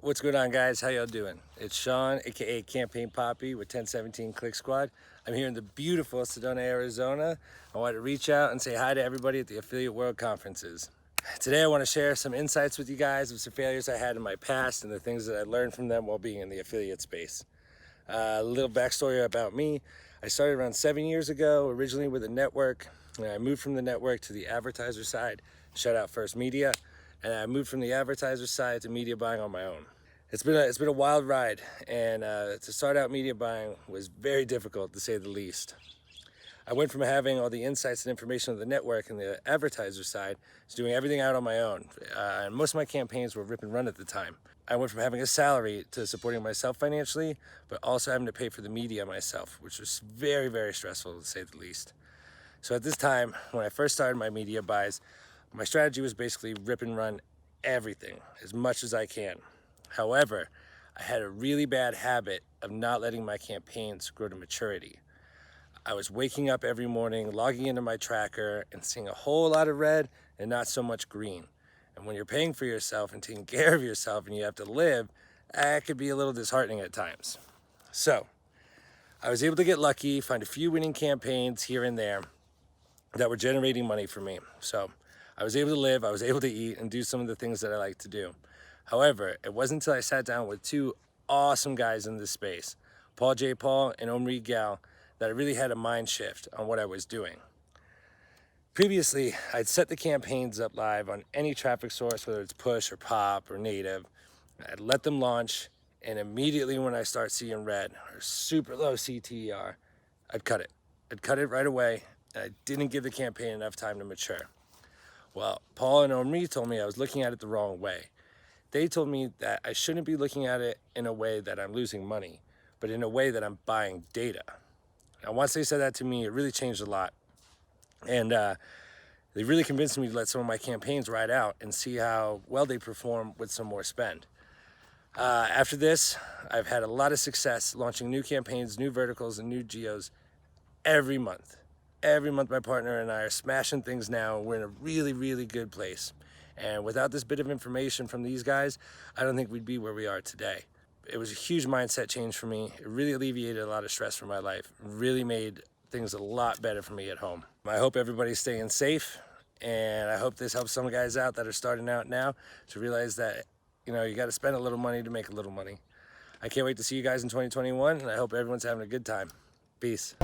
What's going on, guys? How y'all doing? It's Shawn, aka Campaign Poppy with 1017 Click Squad. I'm here in the beautiful Sedona, Arizona. I wanted to reach out and say hi to everybody at the Affiliate World Conferences. Today I want to share some insights with you guys of some failures I had in my past and the things that I learned from them while being in the affiliate space. A little backstory about me. I started around 7 years ago, originally with a network, and I moved from the network to the advertiser side, shout out First Media, and I moved from the advertiser side to media buying on my own. It's been a wild ride, and to start out media buying was very difficult, to say the least. I went from having all the insights and information of the network and the advertiser side to doing everything out on my own. And most of my campaigns were rip and run at the time. I went from having a salary to supporting myself financially, but also having to pay for the media myself, which was very, very stressful, to say the least. So at this time, when I first started my media buys, my strategy was basically rip and run everything as much as I can. However, I had a really bad habit of not letting my campaigns grow to maturity. I was waking up every morning, logging into my tracker, and seeing a whole lot of red and not so much green. And when you're paying for yourself and taking care of yourself and you have to live, that could be a little disheartening at times. So, I was able to get lucky, find a few winning campaigns here and there that were generating money for me. So, I was able to live, I was able to eat, and do some of the things that I like to do. However, it wasn't until I sat down with two awesome guys in this space, Paul J. Paul and Omri Gal, that I really had a mind shift on what I was doing. Previously, I'd set the campaigns up live on any traffic source, whether it's push or pop or native. I'd let them launch, and immediately when I start seeing red or super low CTR, I'd cut it. I'd cut it right away, and I didn't give the campaign enough time to mature. Well, Paul and Omri told me I was looking at it the wrong way. They told me that I shouldn't be looking at it in a way that I'm losing money, but in a way that I'm buying data. Now, once they said that to me, it really changed a lot. And they really convinced me to let some of my campaigns ride out and see how well they perform with some more spend. After this, I've had a lot of success launching new campaigns, new verticals, and new geos every month. Every month, my partner and I are smashing things now. We're in a really, really good place. And without this bit of information from these guys, I don't think we'd be where we are today. It was a huge mindset change for me. It really alleviated a lot of stress from my life. It really made things a lot better for me at home. I hope everybody's staying safe, and I hope this helps some guys out that are starting out now to realize that, you got to spend a little money to make a little money. I can't wait to see you guys in 2021, and I hope everyone's having a good time. Peace.